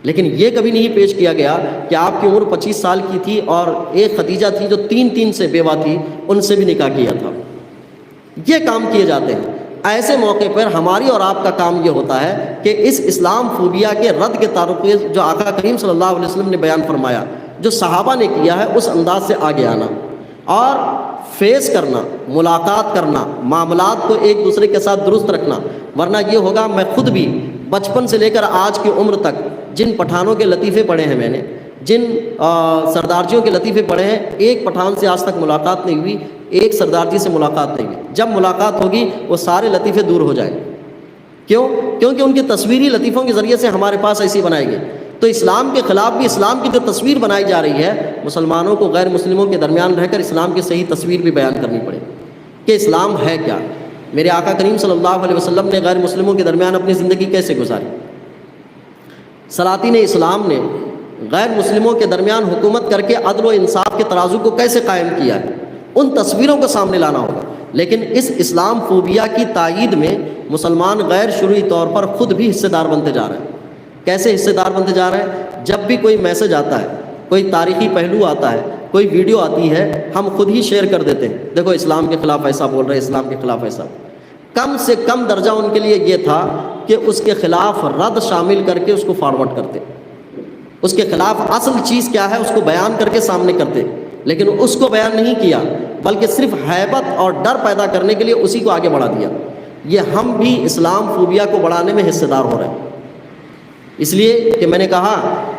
لیکن یہ کبھی نہیں پیش کیا گیا کہ آپ کی عمر 25 سال کی تھی اور ایک خدیجہ تھی جو 3 سے بیوہ تھی، ان سے بھی نکاح کیا تھا۔ یہ کام کیے جاتے ہیں۔ ایسے موقع پر ہماری اور آپ کا کام یہ ہوتا ہے کہ اس اسلام فوبیا کے رد کے تعلق جو آقا کریم صلی اللہ علیہ وسلم نے بیان فرمایا، جو صحابہ نے کیا ہے، اس انداز سے آگے آنا اور فیس کرنا، ملاقات کرنا، معاملات کو ایک دوسرے کے ساتھ درست رکھنا۔ ورنہ یہ ہوگا، میں خود بھی بچپن سے لے کر آج کی عمر تک جن پٹھانوں کے لطیفے پڑھے ہیں، میں نے جن سردارجیوں کے لطیفے پڑھے ہیں، ایک پٹھان سے آج تک ملاقات نہیں ہوئی، ایک سردارجی سے ملاقات نہیں ہوئی۔ جب ملاقات ہوگی وہ سارے لطیفے دور ہو جائیں گے۔ کیونکہ ان کی تصویری لطیفوں کے ذریعے سے ہمارے پاس ایسی بنائی گئی۔ تو اسلام کے خلاف بھی اسلام کی جو تصویر بنائی جا رہی ہے، مسلمانوں کو غیر مسلموں کے درمیان رہ کر اسلام کی صحیح تصویر بھی بیان کرنی پڑے کہ اسلام ہے کیا۔ میرے آقا کریم صلی اللہ علیہ وسلم نے غیر مسلموں کے درمیان اپنی زندگی کیسے گزاری؟ سلاطین اسلام نے غیر مسلموں کے درمیان حکومت کر کے عدل و انصاف کے ترازو کو کیسے قائم کیا ہے؟ ان تصویروں کو سامنے لانا ہوگا۔ لیکن اس اسلام فوبیا کی تائید میں مسلمان غیر شرعی طور پر خود بھی حصے دار بنتے جا رہے ہیں۔ کیسے حصے دار بنتے جا رہے ہیں؟ جب بھی کوئی میسج آتا ہے، کوئی تاریخی پہلو آتا ہے، کوئی ویڈیو آتی ہے، ہم خود ہی شیئر کر دیتے ہیں، دیکھو اسلام کے خلاف ایسا بول رہے ہیں، اسلام کے خلاف ایسا۔ کم سے کم درجہ ان کے لیے یہ تھا کہ اس کے خلاف رد شامل کر کے اس کو فارورڈ کرتے، اس کے خلاف اصل چیز کیا ہے اس کو بیان کر کے سامنے کرتے، لیکن اس کو بیان نہیں کیا، بلکہ صرف ہیبت اور ڈر پیدا کرنے کے لیے اسی کو آگے بڑھا دیا۔ یہ ہم بھی اسلام فوبیا کو بڑھانے میں حصے دار ہو رہے ہیں۔ اس لیے کہ میں نے کہا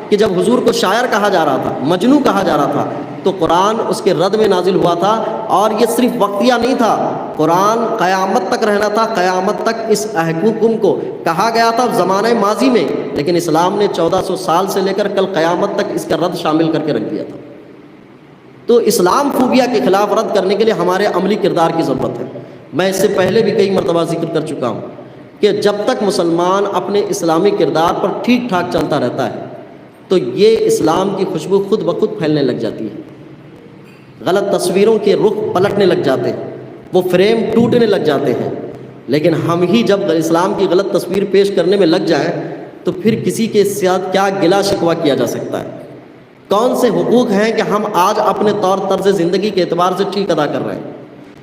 کہ جب حضور کو شاعر کہا جا رہا تھا، مجنوں کہا جا رہا تھا، تو قرآن اس کے رد میں نازل ہوا تھا، اور یہ صرف وقتیہ نہیں تھا، قرآن قیامت تک رہنا تھا۔ قیامت تک اس حکم کو کہا گیا تھا زمانہ ماضی میں، لیکن اسلام نے 1400 سال سے لے کر کل قیامت تک اس کا رد شامل کر کے رکھ دیا تھا۔ تو اسلام فوبیا کے خلاف رد کرنے کے لیے ہمارے عملی کردار کی ضرورت ہے۔ میں اس سے پہلے بھی کئی مرتبہ ذکر کر چکا ہوں کہ جب تک مسلمان اپنے اسلامی کردار پر ٹھیک ٹھاک چلتا رہتا ہے تو یہ اسلام کی خوشبو خود بخود پھیلنے لگ جاتی ہے، غلط تصویروں کے رخ پلٹنے لگ جاتے ہیں، وہ فریم ٹوٹنے لگ جاتے ہیں۔ لیکن ہم ہی جب اسلام کی غلط تصویر پیش کرنے میں لگ جائیں تو پھر کسی کے ساتھ کیا گلا شکوہ کیا جا سکتا ہے؟ کون سے حقوق ہیں کہ ہم آج اپنے طور طرز زندگی کے اعتبار سے ٹھیک ادا کر رہے ہیں؟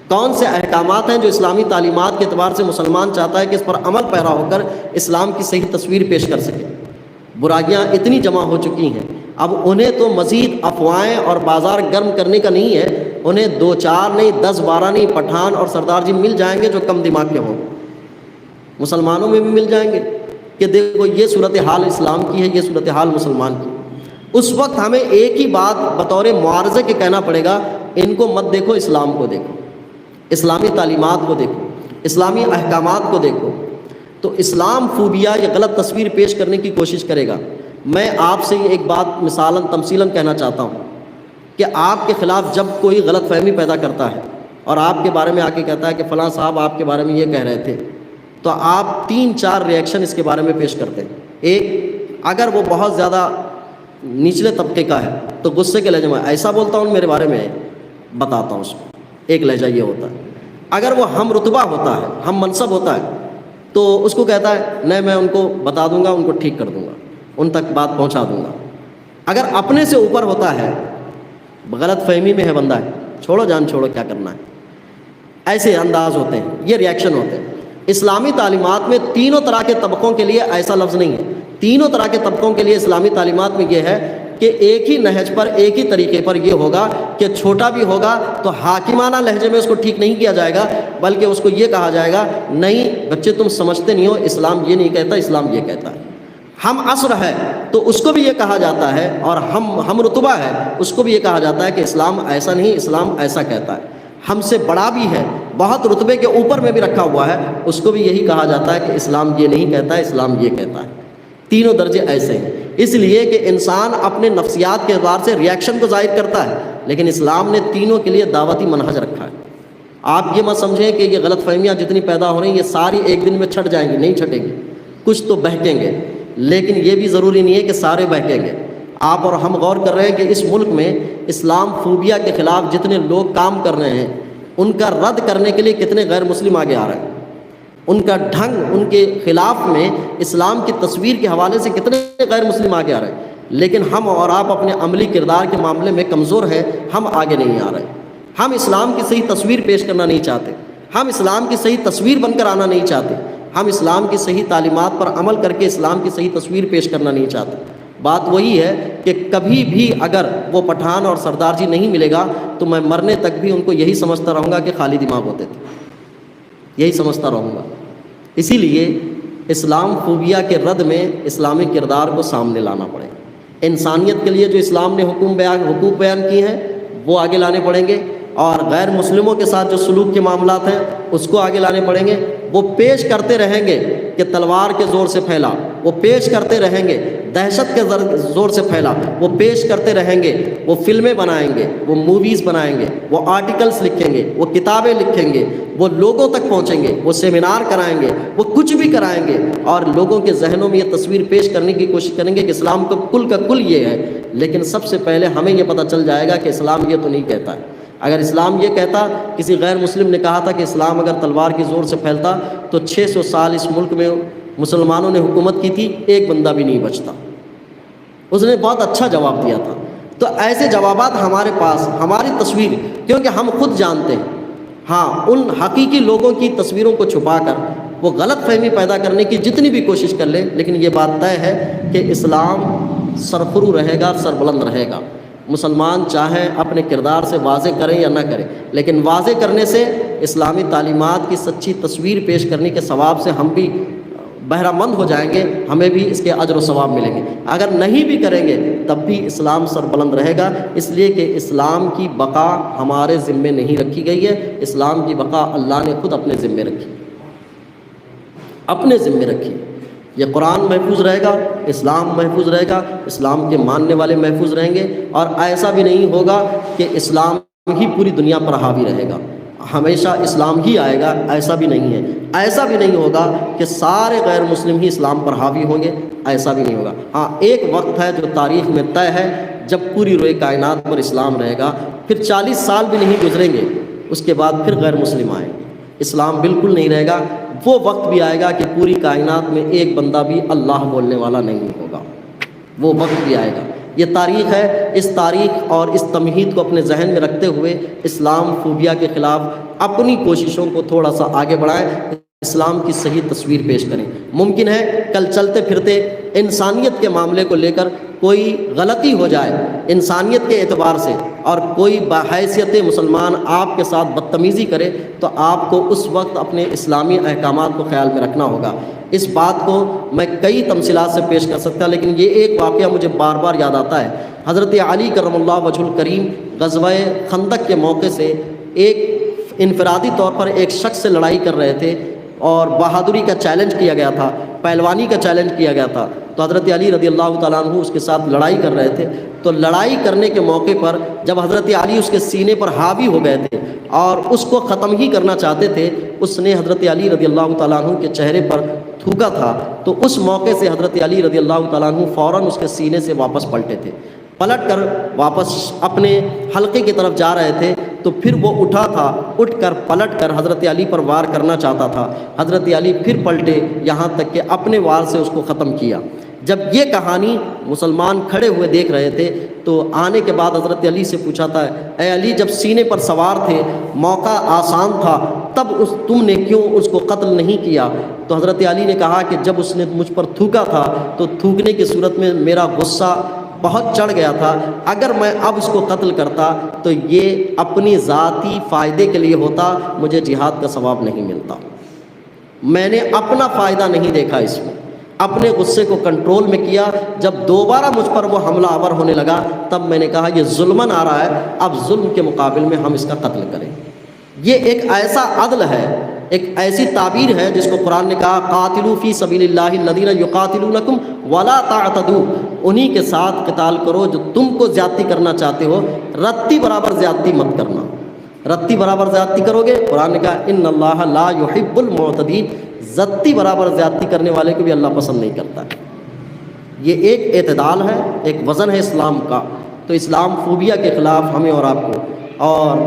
کون سے احکامات ہیں جو اسلامی تعلیمات کے اعتبار سے مسلمان چاہتا ہے کہ اس پر عمل پیرا ہو کر اسلام کی صحیح تصویر پیش کر سکے؟ برائیاں اتنی جمع ہو چکی ہیں، اب انہیں تو مزید افواہیں اور بازار گرم کرنے کا نہیں ہے، انہیں 2 4 نہیں 10 12 نہیں پٹھان اور سردار جی مل جائیں گے جو کم دماغ کے ہوں، مسلمانوں میں بھی مل جائیں گے کہ دیکھو یہ صورتحال اسلام کی ہے، یہ صورتحال مسلمان کی۔ اس وقت ہمیں ایک ہی بات بطور معارضے کے کہنا پڑے گا، ان کو مت دیکھو، اسلام کو دیکھو، اسلامی تعلیمات کو دیکھو، اسلامی احکامات کو دیکھو۔ تو اسلام فوبیا یہ غلط تصویر پیش کرنے کی کوشش کرے گا۔ میں آپ سے یہ ایک بات مثالاً تمثیلاً کہنا چاہتا ہوں کہ آپ کے خلاف جب کوئی غلط فہمی پیدا کرتا ہے اور آپ کے بارے میں آ کے کہتا ہے کہ فلاں صاحب آپ کے بارے میں یہ کہہ رہے تھے، تو آپ 3 4 ریئیکشن اس کے بارے میں پیش کرتے ہیں۔ ایک، اگر وہ بہت زیادہ نچلے طبقے کا ہے تو غصے کے لہجے میں ایسا بولتا ہوں میرے بارے میں بتاتا ہوں اس کو، ایک لہجہ یہ ہوتا ہے۔ اگر وہ ہم رتبہ ہوتا ہے، ہم منصب ہوتا ہے، تو اس کو کہتا ہے نہیں میں ان کو بتا دوں گا، ان کو ٹھیک کر دوں گا، ان تک بات پہنچا دوں گا۔ اگر اپنے سے اوپر ہوتا ہے، غلط فہمی میں ہے بندہ ہے، چھوڑو جان چھوڑو کیا کرنا ہے، ایسے انداز ہوتے ہیں، یہ ریئیکشن ہوتے ہیں۔ اسلامی تعلیمات میں تینوں طرح کے طبقوں کے لیے ایسا لفظ نہیں ہے، تینوں طرح کے طبقوں کے لیے اسلامی تعلیمات میں یہ ہے کہ ایک ہی نہج پر، ایک ہی طریقے پر یہ ہوگا کہ چھوٹا بھی ہوگا تو حاکمانہ لہجے میں اس کو ٹھیک نہیں کیا جائے گا، بلکہ اس کو یہ کہا جائے گا نہیں بچے تم سمجھتے نہیں ہو، اسلام یہ نہیں کہتا، اسلام یہ کہتا ہے۔ ہم عصر ہے تو اس کو بھی یہ کہا جاتا ہے، اور ہم رتبہ ہے اس کو بھی یہ کہا جاتا ہے کہ اسلام ایسا نہیں، اسلام ایسا کہتا ہے۔ ہم سے بڑا بھی ہے، بہت رتبے کے اوپر میں بھی رکھا ہوا ہے، اس کو بھی یہی کہا جاتا ہے کہ اسلام یہ نہیں کہتا ہے، اسلام یہ کہتا ہے۔ تینوں درجے ایسے ہیں، اس لیے کہ انسان اپنے نفسیات کے اعتبار سے ریئیکشن کو ظاہر کرتا ہے، لیکن اسلام نے تینوں کے لیے دعوتی منہج رکھا ہے۔ آپ یہ مت سمجھیں کہ یہ غلط فہمیاں جتنی پیدا ہو رہی ہیں یہ ساری ایک دن میں چھٹ جائیں گی، نہیں چھٹیں گی، کچھ تو بہکیں گے، لیکن یہ بھی ضروری نہیں ہے کہ سارے بہکیں گے۔ آپ اور ہم غور کر رہے ہیں کہ اس ملک میں اسلام فوبیا کے خلاف جتنے لوگ کام کر رہے ہیں ان کا رد کرنے کے لیے کتنے غیر مسلم آگے آ رہے ہیں۔ ان کا ڈھنگ، ان کے خلاف میں اسلام کی تصویر کے حوالے سے کتنے غیر مسلم آگے آ رہے ہیں، لیکن ہم اور آپ اپنے عملی کردار کے معاملے میں کمزور ہیں، ہم آگے نہیں آ رہے۔ ہم اسلام کی صحیح تصویر پیش کرنا نہیں چاہتے، ہم اسلام کی صحیح تصویر بن کر آنا نہیں چاہتے، ہم اسلام کی صحیح تعلیمات پر عمل کر کے اسلام کی صحیح تصویر پیش کرنا نہیں چاہتے۔ بات وہی ہے کہ کبھی بھی اگر وہ پٹھان اور سردار جی نہیں ملے گا تو میں مرنے تک بھی ان کو یہی سمجھتا رہوں گا کہ خالی دماغ ہوتے تھے، یہی سمجھتا رہوں گا۔ اسی لیے اسلام فوبیا کے رد میں اسلامی کردار کو سامنے لانا پڑے گا۔ انسانیت کے لیے جو اسلام نے حقوق بیان کی ہیں وہ آگے لانے پڑیں گے، اور غیر مسلموں کے ساتھ جو سلوک کے معاملات ہیں اس کو آگے لانے پڑیں گے۔ وہ پیش کرتے رہیں گے کہ تلوار کے زور سے پھیلا، وہ پیش کرتے رہیں گے دہشت کے زور سے پھیلا، وہ پیش کرتے رہیں گے، وہ فلمیں بنائیں گے، وہ موویز بنائیں گے، وہ آرٹیکلز لکھیں گے، وہ کتابیں لکھیں گے، وہ لوگوں تک پہنچیں گے، وہ سیمینار کرائیں گے، وہ کچھ بھی کرائیں گے، اور لوگوں کے ذہنوں میں یہ تصویر پیش کرنے کی کوشش کریں گے کہ اسلام کا کل یہ ہے۔ لیکن سب سے پہلے ہمیں یہ پتہ چل جائے گا کہ اسلام یہ تو نہیں کہتا ہے۔ اگر اسلام یہ کہتا، کسی غیر مسلم نے کہا تھا کہ اسلام اگر تلوار کی زور سے پھیلتا تو 600 سال اس ملک میں مسلمانوں نے حکومت کی تھی، ایک بندہ بھی نہیں بچتا۔ اس نے بہت اچھا جواب دیا تھا۔ تو ایسے جوابات ہمارے پاس، ہماری تصویر، کیونکہ ہم خود جانتے ہیں، ہاں ان حقیقی لوگوں کی تصویروں کو چھپا کر وہ غلط فہمی پیدا کرنے کی جتنی بھی کوشش کر لے، لیکن یہ بات طے ہے کہ اسلام سرخرو رہے گا، سربلند رہے گا۔ مسلمان چاہے اپنے کردار سے واضح کریں یا نہ کریں، لیکن واضح کرنے سے اسلامی تعلیمات کی سچی تصویر پیش کرنے کے ثواب سے ہم بھی بہرہ مند ہو جائیں گے، ہمیں بھی اس کے اجر و ثواب ملیں گے۔ اگر نہیں بھی کریں گے تب بھی اسلام سربلند رہے گا، اس لیے کہ اسلام کی بقا ہمارے ذمے نہیں رکھی گئی ہے، اسلام کی بقا اللہ نے خود اپنے ذمے رکھی، اپنے ذمے رکھی۔ یہ قرآن محفوظ رہے گا، اسلام محفوظ رہے گا، اسلام کے ماننے والے محفوظ رہیں گے، اور ایسا بھی نہیں ہوگا کہ اسلام ہی پوری دنیا پر حاوی رہے گا، ہمیشہ اسلام ہی آئے گا، ایسا بھی نہیں ہے۔ ایسا بھی نہیں ہوگا کہ سارے غیر مسلم ہی اسلام پر حاوی ہوں گے، ایسا بھی نہیں ہوگا۔ ہاں ایک وقت ہے جو تاریخ میں طے ہے جب پوری روئے کائنات پر اسلام رہے گا، پھر 40 سال بھی نہیں گزریں گے اس کے بعد پھر غیر مسلم آئیں گے، اسلام بالکل نہیں رہے گا۔ وہ وقت بھی آئے گا کہ پوری کائنات میں ایک بندہ بھی اللہ بولنے والا نہیں ہوگا، وہ وقت بھی آئے گا۔ یہ تاریخ ہے، اس تاریخ اور اس تمہید کو اپنے ذہن میں رکھتے ہوئے اسلام فوبیا کے خلاف اپنی کوششوں کو تھوڑا سا آگے بڑھائیں، اسلام کی صحیح تصویر پیش کریں۔ ممکن ہے کل چلتے پھرتے انسانیت کے معاملے کو لے کر کوئی غلطی ہو جائے انسانیت کے اعتبار سے، اور کوئی بحیثیت مسلمان آپ کے ساتھ بدتمیزی کرے، تو آپ کو اس وقت اپنے اسلامی احکامات کو خیال میں رکھنا ہوگا۔ اس بات کو میں کئی تمثیلات سے پیش کر سکتا، لیکن یہ ایک واقعہ مجھے بار بار یاد آتا ہے۔ حضرت علی کرم اللہ وجہ الکریم غزوہ خندق کے موقع سے ایک انفرادی طور پر ایک شخص سے لڑائی کر رہے تھے، اور بہادری کا چیلنج کیا گیا تھا، پہلوانی کا چیلنج کیا گیا تھا۔ تو حضرت علی رضی اللہ تعالیٰ عنہ اس کے ساتھ لڑائی کر رہے تھے، تو لڑائی کرنے کے موقع پر جب حضرت علی اس کے سینے پر حاوی ہو گئے تھے اور اس کو ختم ہی کرنا چاہتے تھے، اس نے حضرت علی رضی اللہ تعالیٰ عنہ کے چہرے پر تھوکا تھا۔ تو اس موقع سے حضرت علی رضی اللہ تعالیٰ عنہ فوراً اس کے سینے سے واپس پلٹے تھے، پلٹ کر واپس اپنے حلقے کی طرف جا رہے تھے، تو پھر وہ اٹھا تھا، اٹھ کر پلٹ کر حضرت علی پر وار کرنا چاہتا تھا۔ حضرت علی پھر پلٹے، یہاں تک کہ اپنے وار سے اس کو ختم کیا۔ جب یہ کہانی مسلمان کھڑے ہوئے دیکھ رہے تھے تو آنے کے بعد حضرت علی سے پوچھا تھا، اے علی جب سینے پر سوار تھے، موقع آسان تھا، تب تم نے کیوں اس کو قتل نہیں کیا؟ تو حضرت علی نے کہا کہ جب اس نے مجھ پر تھوکا تھا تو تھوکنے کی صورت میں میرا غصہ بہت چڑھ گیا تھا، اگر میں اب اس کو قتل کرتا تو یہ اپنی ذاتی فائدے کے لیے ہوتا، مجھے جہاد کا ثواب نہیں ملتا۔ میں نے اپنا فائدہ نہیں دیکھا اس میں، اپنے غصے کو کنٹرول میں کیا۔ جب دوبارہ مجھ پر وہ حملہ آور ہونے لگا تب میں نے کہا یہ ظلمن آ رہا ہے، اب ظلم کے مقابل میں ہم اس کا قتل کریں۔ یہ ایک ایسا عدل ہے، ایک ایسی تعبیر ہے جس کو قرآن نے کہا قاتلوا فی سبیل اللہ الذین یقاتلونکم ولا تعتدوا، انہی کے ساتھ قتال کرو جو تم کو زیادتی کرنا چاہتے ہو، رتی برابر زیادتی مت کرنا۔ رتی برابر زیادتی کرو گے، قرآن نے کہا ان اللہ لا یحب المعتدین، زدتی برابر زیادتی کرنے والے کو بھی اللہ پسند نہیں کرتا ہے۔ یہ ایک اعتدال ہے، ایک وزن ہے اسلام کا۔ تو اسلام فوبیا کے خلاف ہمیں اور آپ کو، اور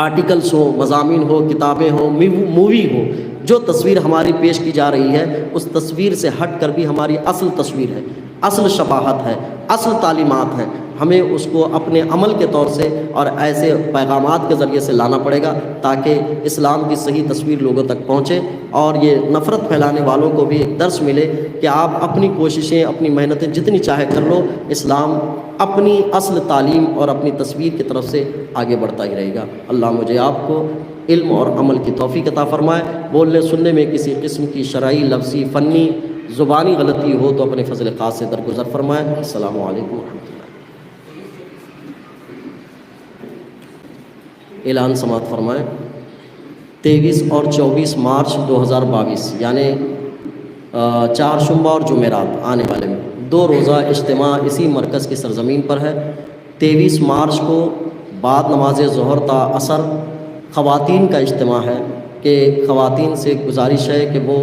آرٹیکلس ہو، مضامین ہو، کتابیں ہو، مووی ہو، جو تصویر ہماری پیش کی جا رہی ہے اس تصویر سے ہٹ کر بھی ہماری اصل تصویر ہے، اصل شفاہت ہے، اصل تعلیمات ہیں، ہمیں اس کو اپنے عمل کے طور سے اور ایسے پیغامات کے ذریعے سے لانا پڑے گا تاکہ اسلام کی صحیح تصویر لوگوں تک پہنچے اور یہ نفرت پھیلانے والوں کو بھی ایک درس ملے کہ آپ اپنی کوششیں، اپنی محنتیں جتنی چاہے کر لو، اسلام اپنی اصل تعلیم اور اپنی تصویر کی طرف سے آگے بڑھتا ہی رہے گا۔ اللہ مجھے آپ کو علم اور عمل کی توفیق عطا فرمائے۔ بولنے سننے میں کسی قسم کی شرعی، لفظی، فنی، زبانی غلطی ہو تو اپنے فضل خاص سے درگزر فرمائے۔ السلام علیکم ورحمۃ اللہ۔ اعلان سماعت فرمائیں۔ 23 اور 24 مارچ 2022 یعنی چہارشنبہ اور جمعرات آنے والے میں 2 روزہ اجتماع اسی مرکز کی سرزمین پر ہے۔ 23 مارچ کو بعد نماز ظہر تا عصر خواتین کا اجتماع ہے کہ خواتین سے گزارش ہے کہ وہ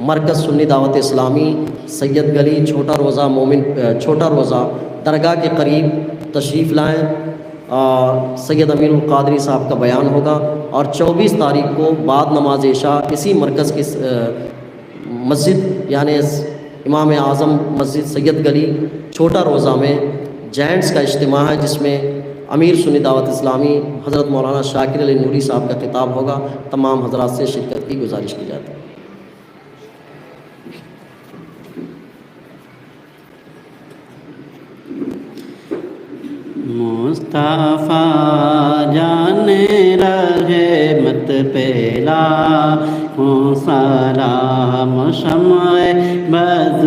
مرکز سنی دعوت اسلامی سید گلی چھوٹا روزہ درگاہ کے قریب تشریف لائیں۔ سید امین القادری صاحب کا بیان ہوگا اور 24 تاریخ کو بعد نماز عشاء اسی مرکز کی مسجد یعنی امام اعظم مسجد سید گلی چھوٹا روزہ میں جینٹس کا اجتماع ہے جس میں امیر سنی دعوت اسلامی حضرت مولانا شاکر علی نوری صاحب کا خطاب ہوگا۔ تمام حضرات سے شرکت کی گزارش کی جاتی ہے۔ مصطفیٰ جان رحمت پہلا ہوں سلام، شمع بز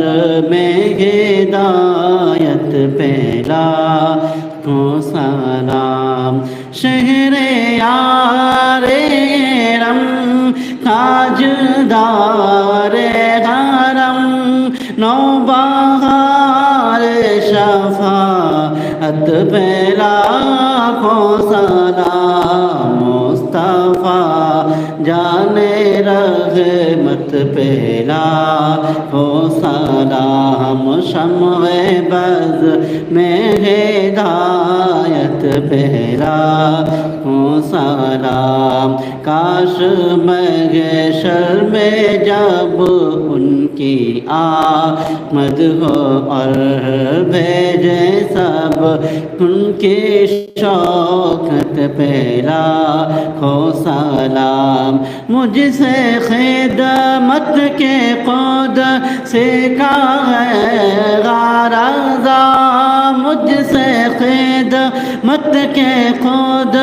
میں ہدایت پہلا ہوں سلام، شہر یار رم تاجدار حرم، نوبہار شفاعت پہلا کو سلام، مصطفیٰ جان رحمت پہلا کو سلام، شمع بز میں ہدایت پہلا کو سلام، کاش محشر میں جب ان کی آمد ہو اور بھیجے سب ان کی شوکت پہلا ہو سلام، مجھ سے خدمت کے خود سیکھا ہے غرضا، مجھ سے خدمت کے خود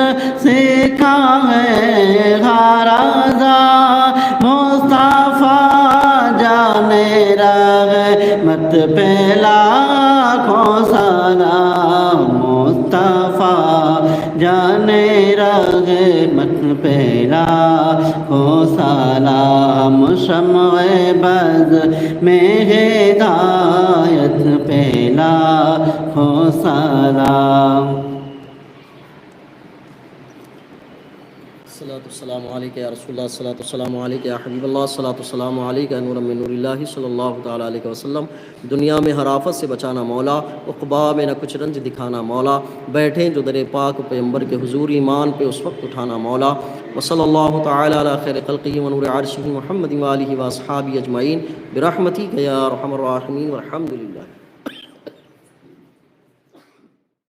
سیکھا ہے غرضا، مصطفیٰ جان رحمت پہلا کو سلام، مصطفیٰ جان رحمت پہلا کو سلام، شمع بز میں ہدایت پہلا کو سلام۔ الصلاۃ والسلام علیکہ یا رسول اللہ، الصلاۃ والسلام علیکہ یا حبیب اللہ، الصلاۃ والسلام علیکہ یا نور من نور اللہ صلی اللہ تعالیٰ علیہ وسلم۔ دنیا میں ہر آفت سے بچانا مولا، عقبا میں نہ کچھ رنج دکھانا مولا، بیٹھیں جو در پاک پیغمبر کے حضور ایمان پہ اس وقت اٹھانا مولا۔ وصلی اللہ تعالیٰ علی خیر خلقہ ونور عرشہ محمد وآلہ واصحابہ اجمعین برحمتک یا ارحم الراحمین والحمد للہ۔